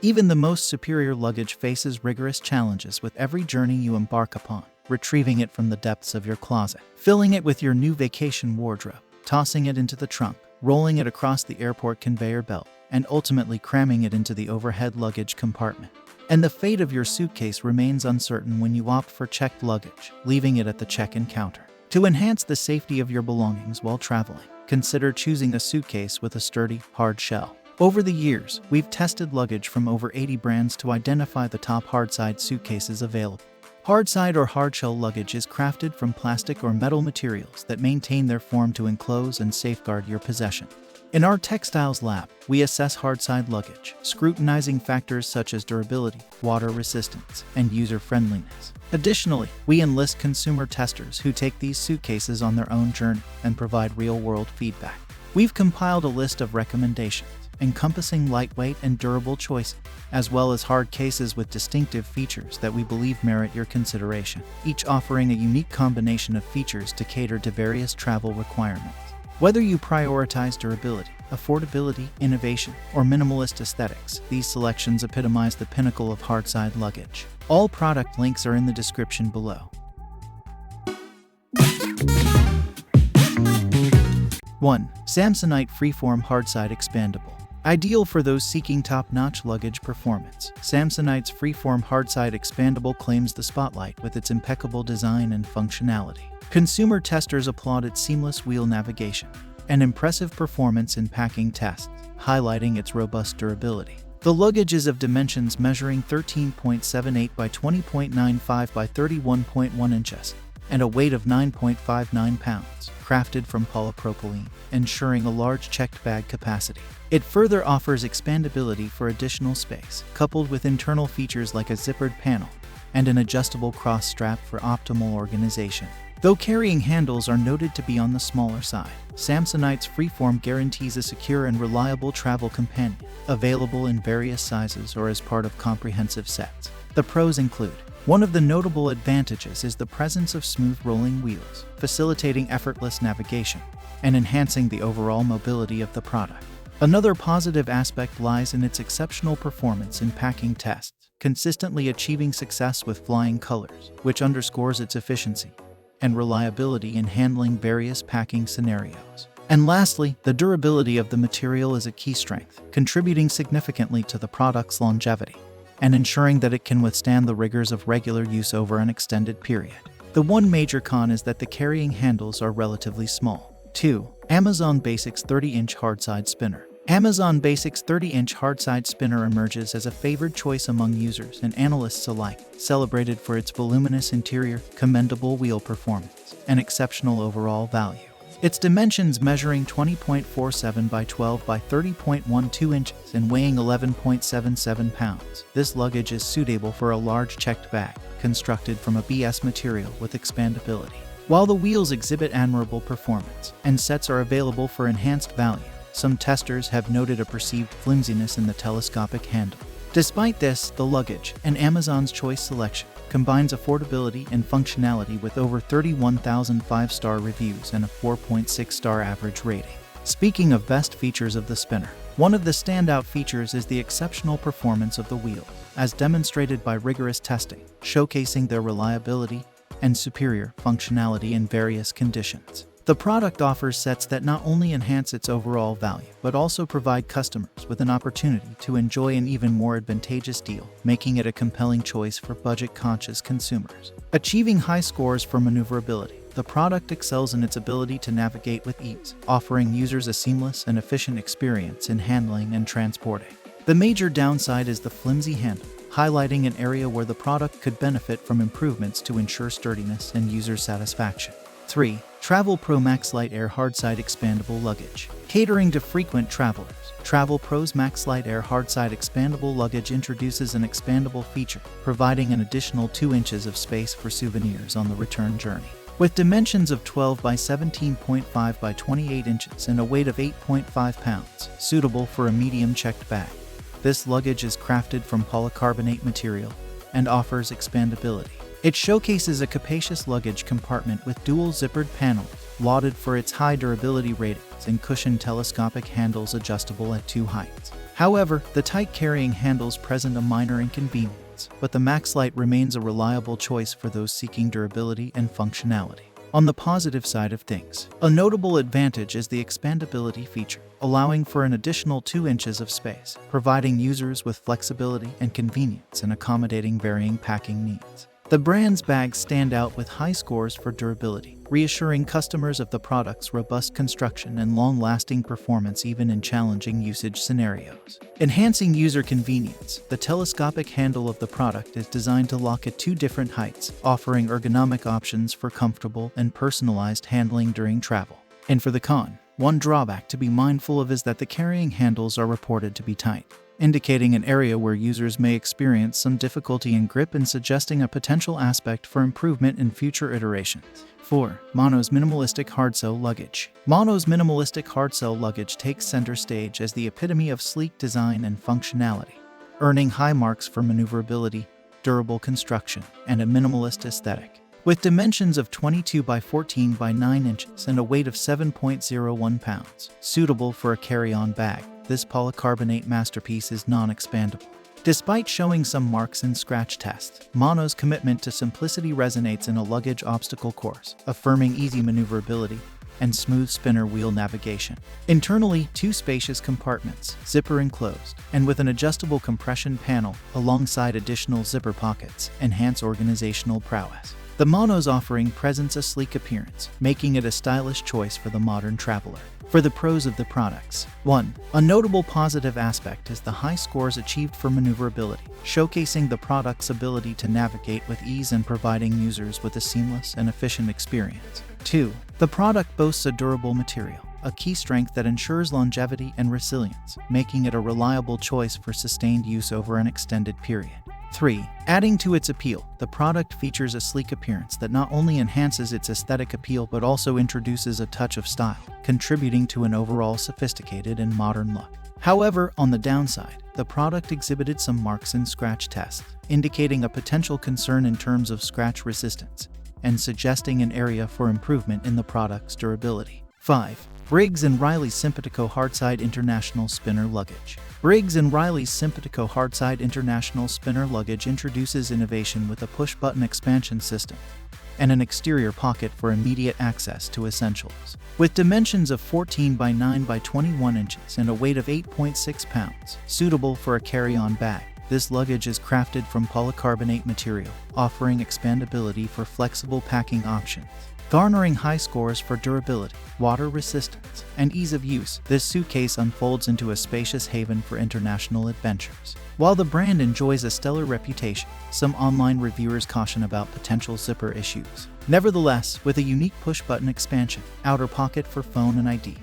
Even the most superior luggage faces rigorous challenges with every journey you embark upon, retrieving it from the depths of your closet, filling it with your new vacation wardrobe, tossing it into the trunk, rolling it across the airport conveyor belt, and ultimately cramming it into the overhead luggage compartment. And the fate of your suitcase remains uncertain when you opt for checked luggage, leaving it at the check-in counter. To enhance the safety of your belongings while traveling, consider choosing a suitcase with a sturdy, hard shell. Over the years, we've tested luggage from over 80 brands to identify the top Hardside suitcases available. Hardside or hardshell luggage is crafted from plastic or metal materials that maintain their form to enclose and safeguard your possession. In our textiles lab, we assess Hardside luggage, scrutinizing factors such as durability, water resistance, and user-friendliness. Additionally, we enlist consumer testers who take these suitcases on their own journey and provide real-world feedback. We've compiled a list of recommendations, encompassing lightweight and durable choices, as well as hard cases with distinctive features that we believe merit your consideration, each offering a unique combination of features to cater to various travel requirements. Whether you prioritize durability, affordability, innovation, or minimalist aesthetics, these selections epitomize the pinnacle of Hardside luggage. All product links are in the description below. 1. Samsonite Freeform Hardside Expandable. Ideal for those seeking top-notch luggage performance, Samsonite's Freeform Hardside Expandable claims the spotlight with its impeccable design and functionality. Consumer testers applaud its seamless wheel navigation and impressive performance in packing tests, highlighting its robust durability. The luggage is of dimensions measuring 13.78 by 20.95 by 31.1 inches and a weight of 9.59 pounds, crafted from polypropylene, ensuring a large checked bag capacity. It further offers expandability for additional space, coupled with internal features like a zippered panel and an adjustable cross strap for optimal organization. Though carrying handles are noted to be on the smaller side, Samsonite's Freeform guarantees a secure and reliable travel companion, available in various sizes or as part of comprehensive sets. The pros include: one of the notable advantages is the presence of smooth rolling wheels, facilitating effortless navigation and enhancing the overall mobility of the product. Another positive aspect lies in its exceptional performance in packing tests, consistently achieving success with flying colors, which underscores its efficiency and reliability in handling various packing scenarios. And lastly, the durability of the material is a key strength, contributing significantly to the product's longevity and ensuring that it can withstand the rigors of regular use over an extended period. The one major con is that the carrying handles are relatively small. 2. Amazon Basics 30-inch Hardside Spinner. Amazon Basics 30-inch Hardside Spinner emerges as a favored choice among users and analysts alike, celebrated for its voluminous interior, commendable wheel performance, and exceptional overall value. Its dimensions measuring 20.47 by 12 by 30.12 inches and weighing 11.77 pounds, this luggage is suitable for a large checked bag, constructed from a BS material with expandability. While the wheels exhibit admirable performance and sets are available for enhanced value, some testers have noted a perceived flimsiness in the telescopic handle. Despite this, the luggage, and Amazon's choice selection, combines affordability and functionality with over 31,000 5-star reviews and a 4.6-star average rating. Speaking of best features of the spinner, one of the standout features is the exceptional performance of the wheels, as demonstrated by rigorous testing, showcasing their reliability and superior functionality in various conditions. The product offers sets that not only enhance its overall value, but also provide customers with an opportunity to enjoy an even more advantageous deal, making it a compelling choice for budget-conscious consumers. Achieving high scores for maneuverability, the product excels in its ability to navigate with ease, offering users a seamless and efficient experience in handling and transporting. The major downside is the flimsy handle, highlighting an area where the product could benefit from improvements to ensure sturdiness and user satisfaction. 3. Travelpro Maxlite Air Hardside Expandable Luggage. Catering to frequent travelers, Travelpro's Maxlite Air Hardside Expandable Luggage introduces an expandable feature, providing an additional 2 inches of space for souvenirs on the return journey. With dimensions of 12 by 17.5 by 28 inches and a weight of 8.5 pounds, suitable for a medium checked bag. This luggage is crafted from polycarbonate material and offers expandability. It showcases a capacious luggage compartment with dual zippered panels, lauded for its high durability ratings and cushioned telescopic handles adjustable at 2 heights. However, the tight carrying handles present a minor inconvenience, but the Maxlite remains a reliable choice for those seeking durability and functionality. On the positive side of things, a notable advantage is the expandability feature, allowing for an additional 2 inches of space, providing users with flexibility and convenience in accommodating varying packing needs. The brand's bags stand out with high scores for durability, reassuring customers of the product's robust construction and long-lasting performance even in challenging usage scenarios. Enhancing user convenience, the telescopic handle of the product is designed to lock at 2 different heights, offering ergonomic options for comfortable and personalized handling during travel. And for the con, one drawback to be mindful of is that the carrying handles are reported to be tight, indicating an area where users may experience some difficulty in grip and suggesting a potential aspect for improvement in future iterations. 4. Mono's Minimalistic Hardside Luggage. Mono's Minimalistic Hardside Luggage takes center stage as the epitome of sleek design and functionality, earning high marks for maneuverability, durable construction, and a minimalist aesthetic. With dimensions of 22 by 14 by 9 inches and a weight of 7.01 pounds, suitable for a carry-on bag, this polycarbonate masterpiece is non-expandable. Despite showing some marks in scratch tests, Mono's commitment to simplicity resonates in a luggage obstacle course, affirming easy maneuverability and smooth spinner wheel navigation. Internally, 2 spacious compartments, zipper enclosed, and with an adjustable compression panel alongside additional zipper pockets, enhance organizational prowess. The Mono's offering presents a sleek appearance, making it a stylish choice for the modern traveler. For the pros of the products. 1. A notable positive aspect is the high scores achieved for maneuverability, showcasing the product's ability to navigate with ease and providing users with a seamless and efficient experience. 2. The product boasts a durable material, a key strength that ensures longevity and resilience, making it a reliable choice for sustained use over an extended period. 3. Adding to its appeal, the product features a sleek appearance that not only enhances its aesthetic appeal but also introduces a touch of style, contributing to an overall sophisticated and modern look. However, on the downside, the product exhibited some marks in scratch tests, indicating a potential concern in terms of scratch resistance and suggesting an area for improvement in the product's durability. 5. Briggs & Riley's Simpatico Hardside International Spinner Luggage. Briggs & Riley's Simpatico Hardside International Spinner Luggage introduces innovation with a push-button expansion system and an exterior pocket for immediate access to essentials. With dimensions of 14 by 9 by 21 inches and a weight of 8.6 pounds, suitable for a carry-on bag, this luggage is crafted from polycarbonate material, offering expandability for flexible packing options. Garnering high scores for durability, water resistance, and ease of use, this suitcase unfolds into a spacious haven for international adventures. While the brand enjoys a stellar reputation, some online reviewers caution about potential zipper issues. Nevertheless, with a unique push-button expansion, outer pocket for phone and ID,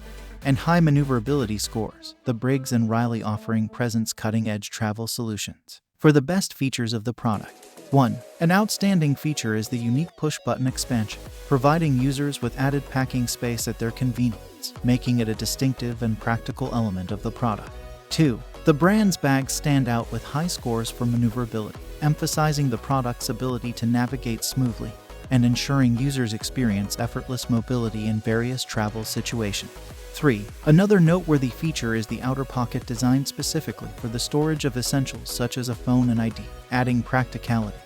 and high maneuverability scores, the Briggs & Riley offering presents cutting-edge travel solutions. For the best features of the product. 1. An outstanding feature is the unique push-button expansion, providing users with added packing space at their convenience, making it a distinctive and practical element of the product. 2. The brand's bags stand out with high scores for maneuverability, emphasizing the product's ability to navigate smoothly and ensuring users experience effortless mobility in various travel situations. 3. Another noteworthy feature is the outer pocket designed specifically for the storage of essentials such as a phone and ID, adding practicality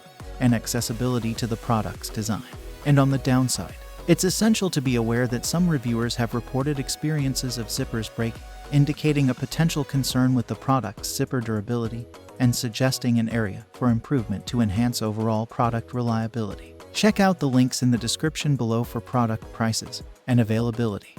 and accessibility to the product's design. And on the downside, it's essential to be aware that some reviewers have reported experiences of zippers breaking, indicating a potential concern with the product's zipper durability and suggesting an area for improvement to enhance overall product reliability. Check out the links in the description below for product prices and availability.